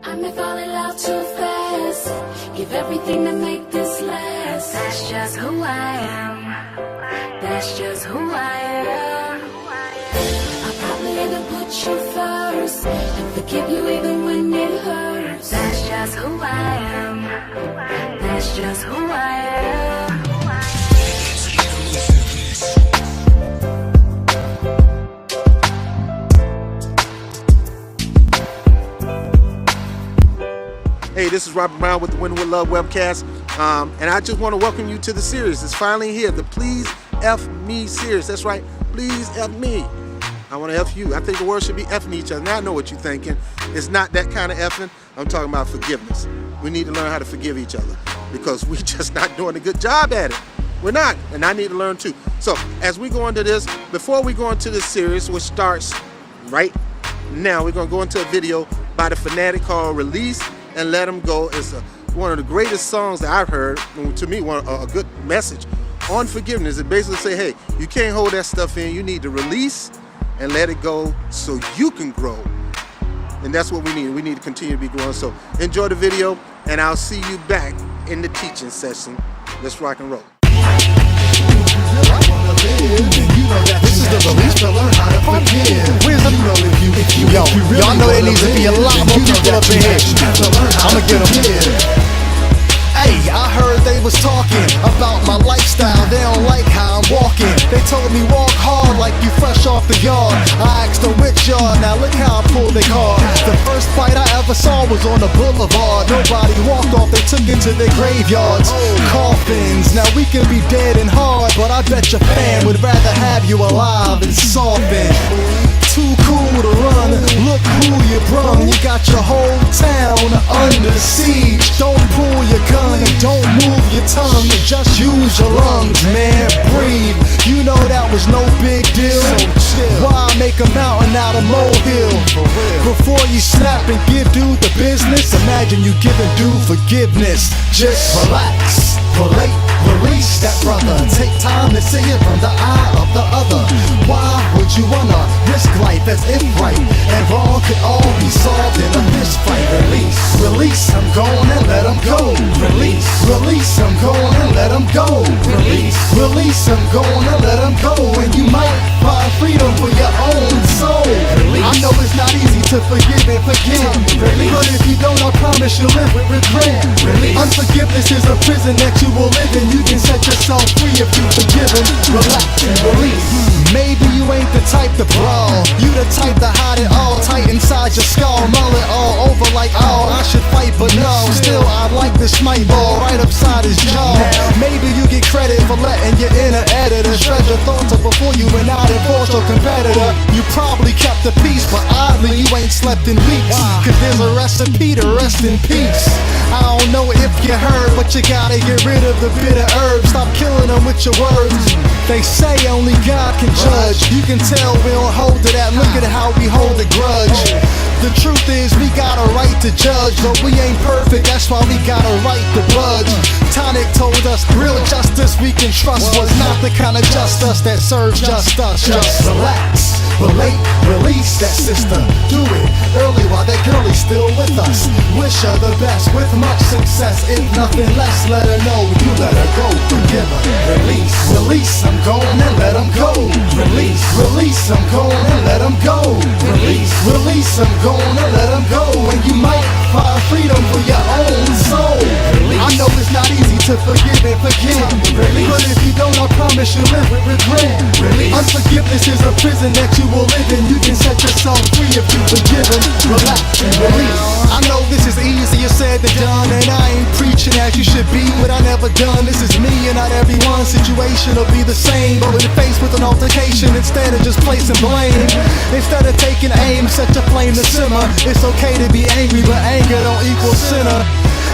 I may fall in love too fast, give everything to make this last. That's just who I am, that's just who I am. I'll probably even put you first, and forgive you even when it hurts. That's just who I am, that's just who I am. Hey, this is Robert Brown with the Winning with Love webcast, and I just want to welcome you to the series. It's finally here, the Please F Me series. That's right, please F me. I want to F you. I think the world should be F'ing each other. Now I know what you're thinking. It's not that kind of F'ing. I'm talking about forgiveness. We need to learn how to forgive each other because we're just not doing a good job at it. We're not, and I need to learn too. So as we go into this, before we go into this series, which starts right now, we're going to go into a video by the Fanatic called Release and Let Them Go. It's one of the greatest songs that I've heard, and to me, a good message on forgiveness. It basically say, hey, you can't hold that stuff in. You need to release and let it go so you can grow. And that's what we need. We need to continue to be growing. So enjoy the video, and I'll see you back in the teaching session. Let's rock and roll. This is the release to learn how to forgive. Y'all know there needs to be a lot more people up in here. I'ma get them. Hey, I heard they was talking about my lifestyle. They don't like how I'm walking. They told me walk hard like you fresh off the yard. I asked them which yard, now look how I pulled their card. The first fight I ever saw was on the boulevard. Nobody walked off, they took it to their graveyards. Coffins, now we can be dead and hard, but I bet your fan would rather have you alive and softened. Too cool to run, look who you brung. You got your whole town under siege. Don't pull your gun and don't move your tongue, just use your lungs, man, breathe. You know that was no big deal, why make a mountain out of molehill? Before you snap and give dude the business, imagine you giving dude forgiveness. Just relax, relate, release that brother. Take time to see it from the eye of the other. Why would you wanna risk life as if right and wrong could all be solved in a fist fight? Release, release, I'm going and let them go. Release, release, I'm going and let them go. Release, release, I'm going and let them go. And you might find freedom for your own soul. Release. I know it's not easy to forgive and forget. Release. But if you don't, I promise you'll live with regret. Release. Unforgiveness is a prison that you will live in. You can set yourself free if you forgive and relax and release. Maybe you ain't the type to brawl. You the type to hide it all tight inside your skull. Mull it all over like, oh, I should fight, but no. Still, I'd like to smite ball right upside his jaw. Maybe you get credit for letting your inner editor shred your thoughts up before you went out and forced your competitor. You probably kept the peace, but oddly you ain't slept in weeks. Cause there's a recipe to rest in peace. I don't know if you heard, but you gotta get rid of the bitter herbs. Stop killing them with your words. They say only God can judge. You can tell we don't hold to that. Look at how we hold a grudge. The truth is we got a right to judge, but we ain't perfect, that's why we got a right to bludge. Tonic told us real justice we can trust was not the kind of justice that serves just us. Just relax, relate, release that sister. Do it early while that girlie's still with us. Wish her the best with much success. If nothing less, let her know you let her go. Forgive her. Release, release, I'm going and let them go. Release, release, I'm going and let them go. Release, release, I'm going and let them go. And you might find freedom for your own soul. I know it's not easy to forgive and forget. But if you don't, I promise you'll live with regret. Unforgiveness is a prison that you will live in. You can set yourself free if you forgive and relax and release. I know this is easier said than done, and I ain't preaching as you should be what I never done. This is me and not everyone's situation will be the same. But when faced with an altercation, instead of just placing blame, instead of taking aim, set your flame to simmer. It's okay to be angry, but anger don't equal sinner.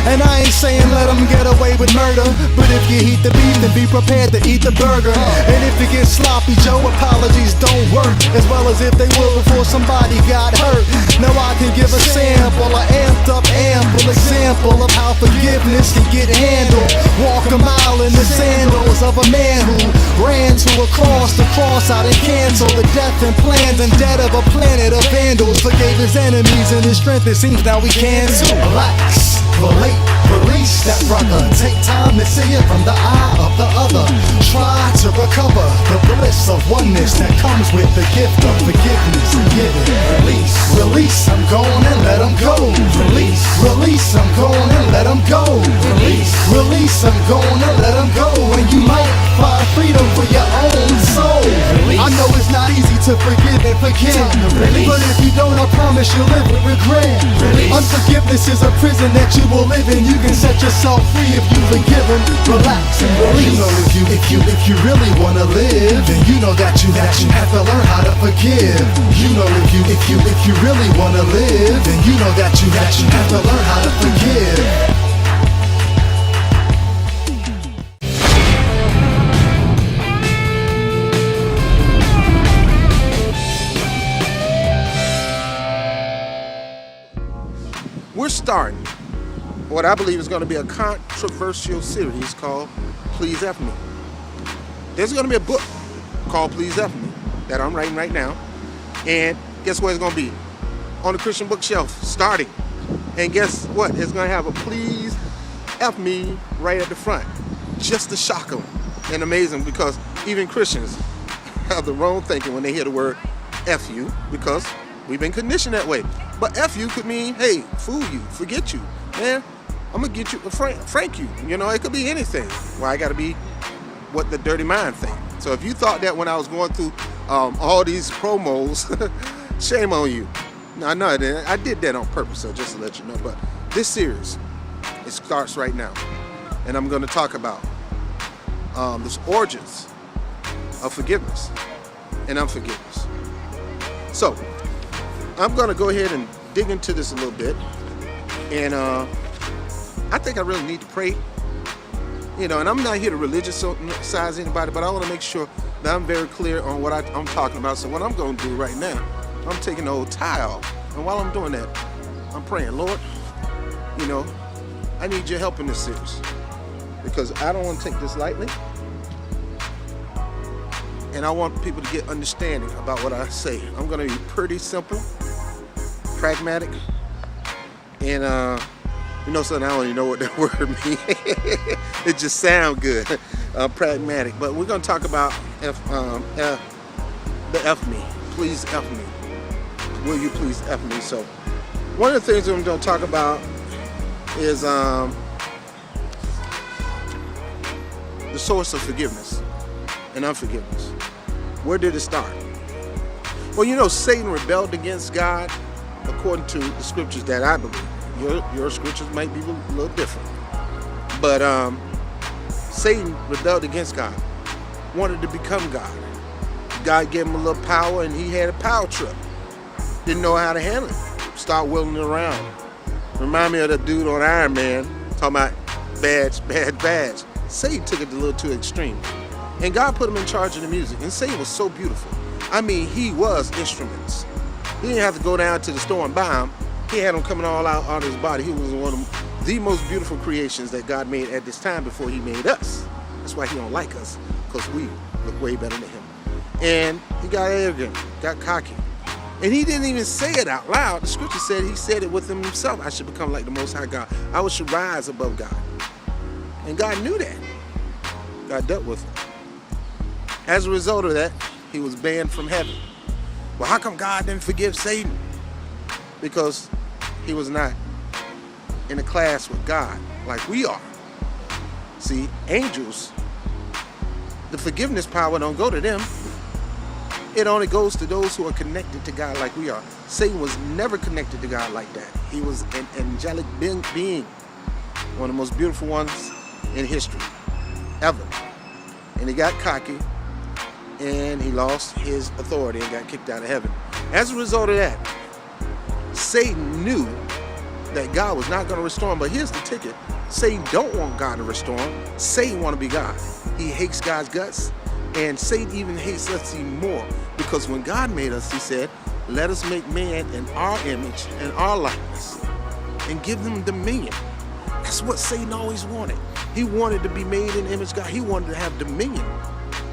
And I ain't saying let them get away with murder, but if you eat the beef, then be prepared to eat the burger. And if it gets sloppy, Joe, apologies don't work as well as if they would before somebody got hurt. Now I can give a sample, an amped up amble example of how forgiveness can get handled. Walk a mile in the sandals of a man who ran to a cross, the cross out and canceled the death and plans and dead of a planet of vandals. Forgave his enemies and his strength, it seems now we can too. Relax, relate, release that brother. Take time to see it from the eye of the other. Try to recover the bliss of oneness that comes with the gift of forgiveness and giving. Release, release, I'm gone and let him go. Release, release, I'm gone and let him go. Release, release, I'm gone and let him go. And you might find freedom for your own soul. Release. I know it's not easy to forgive and forget, but if you don't, I promise you'll live with regret. Release. Unforgiveness is a prison that you will live in. You can set yourself free if you forgive him. Relax and release. You know if you really wanna live, then you know that you have to learn how to forgive. You know if you really wanna live, then you know that you have to learn how to forgive. We're starting what I believe is going to be a controversial series called Please F Me. There's going to be a book called Please F Me that I'm writing right now. And guess what it's going to be? On the Christian bookshelf, starting. And guess what? It's going to have a Please F Me right at the front. Just to shock them and amaze them, because even Christians have the wrong thinking when they hear the word F you, because we've been conditioned that way. But F you could mean, hey, fool you, forget you. Man, I'm going to get you, frank you. You know, it could be anything. Well, I got to be what the dirty mind thing. So if you thought that when I was going through all these promos, shame on you. No, I did that on purpose, so just to let you know. But this series, it starts right now. And I'm going to talk about the origins of forgiveness and unforgiveness. So, I'm going to go ahead and dig into this a little bit. And I think I really need to pray. You know, and I'm not here to religious-size anybody, but I want to make sure that I'm very clear on what I'm talking about. So what I'm going to do right now, I'm taking the old tie off. And while I'm doing that, I'm praying, Lord, you know, I need your help in this series, because I don't want to take this lightly. And I want people to get understanding about what I say. I'm going to be pretty simple, pragmatic, and you know something, I don't even know what that word means. It just sounds good. Pragmatic. But we're going to talk about the F me. Please F me. Will you please F me? So one of the things I'm going to talk about is the source of forgiveness and unforgiveness. Where did it start? Well, you know, Satan rebelled against God according to the scriptures that I believe. Your scriptures might be a little different. But Satan rebelled against God, wanted to become God. God gave him a little power, and he had a power trip. Didn't know how to handle it. Start whirling it around. Remind me of the dude on Iron Man talking about badge. Satan took it a little too extreme. And God put him in charge of the music. And Satan was so beautiful. I mean, he was instruments. He didn't have to go down to the store and buy them. He had them coming all out of his body. He was one of the most beautiful creations that God made at this time before he made us. That's why he don't like us, because we look way better than him. And he got arrogant, got cocky. And he didn't even say it out loud. The scripture said he said it within himself. I should become like the Most High God. I should rise above God. And God knew that. God dealt with him. As a result of that, he was banned from heaven. Well, how come God didn't forgive Satan? Because he was not in a class with God like we are. See, angels, the forgiveness power don't go to them. It only goes to those who are connected to God like we are. Satan was never connected to God like that. He was an angelic being, one of the most beautiful ones in history, ever. And he got cocky, and he lost his authority and got kicked out of heaven. As a result of that, Satan knew that God was not going to restore him. But here's the ticket. Satan don't want God to restore him. Satan want to be God. He hates God's guts. And Satan even hates us even more. Because when God made us, he said, let us make man in our image and our likeness. and give them dominion. That's what Satan always wanted. He wanted to be made in the image of God. He wanted to have dominion.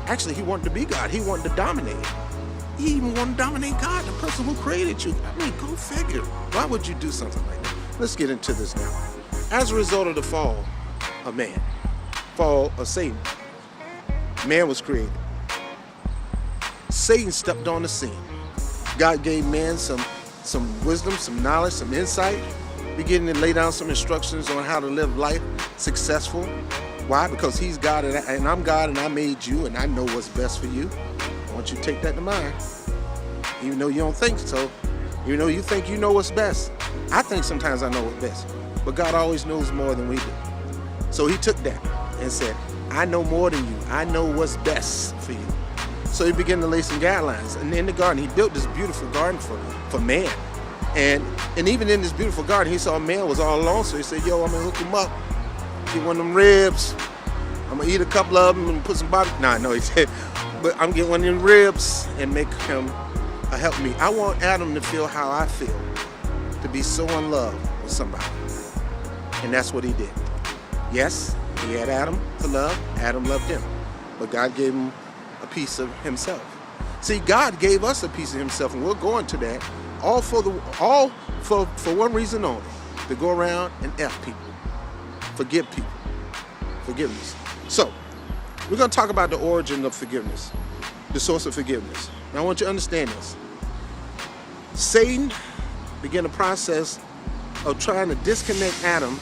Actually, he wanted to be God. He wanted to dominate. He even wanted to dominate God, the person who created you. I mean, go figure. Why would you do something like that? Let's get into this now. As a result of the fall of man, fall of Satan, man was created. Satan stepped on the scene. God gave man some wisdom, some knowledge, some insight, beginning to lay down some instructions on how to live life successful. Why? Because he's God and I'm God and I made you and I know what's best for you. I want you to take that to mind. Even though you don't think so, even though you think you know what's best. I think sometimes I know what's best, but God always knows more than we do. So he took that and said, I know more than you. I know what's best for you. So he began to lay some guidelines. And in the garden, he built this beautiful garden for man. And even in this beautiful garden, he saw a man was all alone. So he said, yo, I'm going to hook him up. Get one of them ribs. I'm going to eat a couple of them and put some barbecue. No, he said, but I'm getting one of them ribs and make him help me. I want Adam to feel how I feel, to be so in love with somebody. And that's what he did. Yes, he had Adam to love. Adam loved him. But God gave him a piece of himself. See, God gave us a piece of himself, and we'll go into that, all for one reason only, to go around and F people, forgive people, forgiveness. So, we're going to talk about the origin of forgiveness, the source of forgiveness. Now, I want you to understand this. Satan began a process of trying to disconnect Adam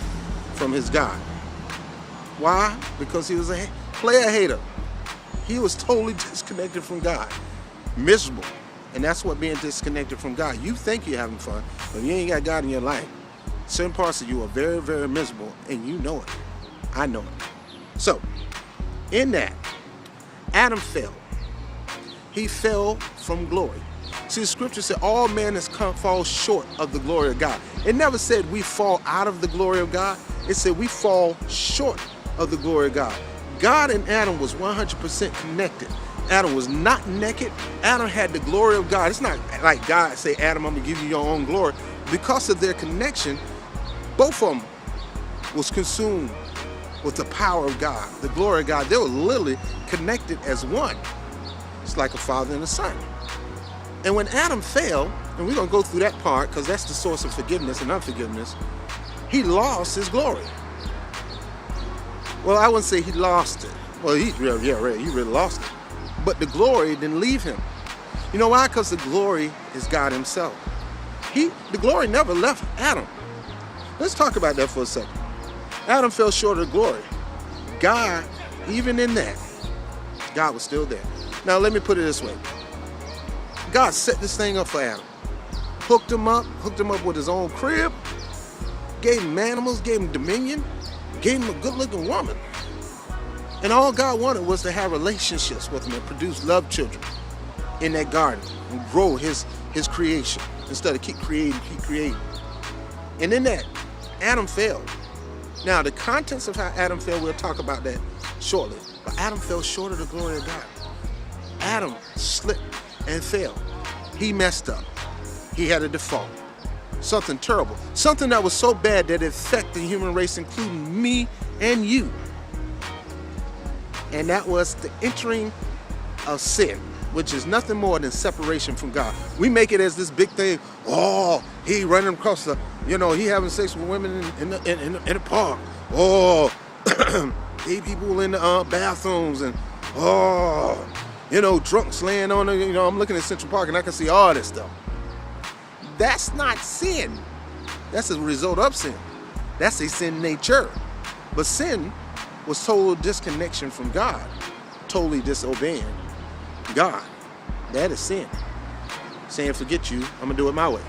from his God. Why? Because he was a player hater. He was totally disconnected from God, miserable. And that's what being disconnected from God. You think you're having fun, but you ain't got God in your life. Certain parts of you are very, very miserable, and you know it. I know it. So, in that, Adam fell. He fell from glory. See, the scripture said all man has fall short of the glory of God. It never said we fall out of the glory of God. It said we fall short of the glory of God. God and Adam was 100% connected. Adam was not naked. Adam had the glory of God. It's not like God say, Adam, I'm going to give you your own glory. Because of their connection, both of them was consumed with the power of God, the glory of God. They were literally connected as one. It's like a father and a son. And when Adam fell, and we're going to go through that part because that's the source of forgiveness and unforgiveness, he lost his glory. Well, I wouldn't say he lost it. Well, he really lost it. But the glory didn't leave him. You know why? Because the glory is God himself. The glory never left Adam. Let's talk about that for a second. Adam fell short of the glory. God, even in that, God was still there. Now, let me put it this way. God set this thing up for Adam. Hooked him up with his own crib, gave him animals, gave him dominion, gave him a good-looking woman. And all God wanted was to have relationships with him and produce love children in that garden and grow his creation instead of keep creating. And in that, Adam failed. Now, the contents of how Adam failed, we'll talk about that shortly. But Adam fell short of the glory of God. Adam slipped and fell. He messed up. He had a default. Something terrible. Something that was so bad that it affected the human race, including me and you. And that was the entering of sin, which is nothing more than separation from God. We make it as this big thing. Oh, he running across he having sex with women in the park. Oh, gay people in the bathrooms and drunks laying on I'm looking at Central Park and I can see all this stuff. That's not sin. That's a result of sin. That's a sin nature. But sin was total disconnection from God, totally disobeying God. That is sin. Saying, forget you, I'm going to do it my way.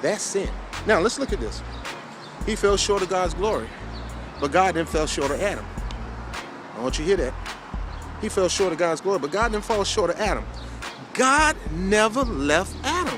That's sin. Now, let's look at this. He fell short of God's glory, but God then fell short of Adam. I want you to hear that. He fell short of God's glory, but God didn't fall short of Adam. God never left Adam.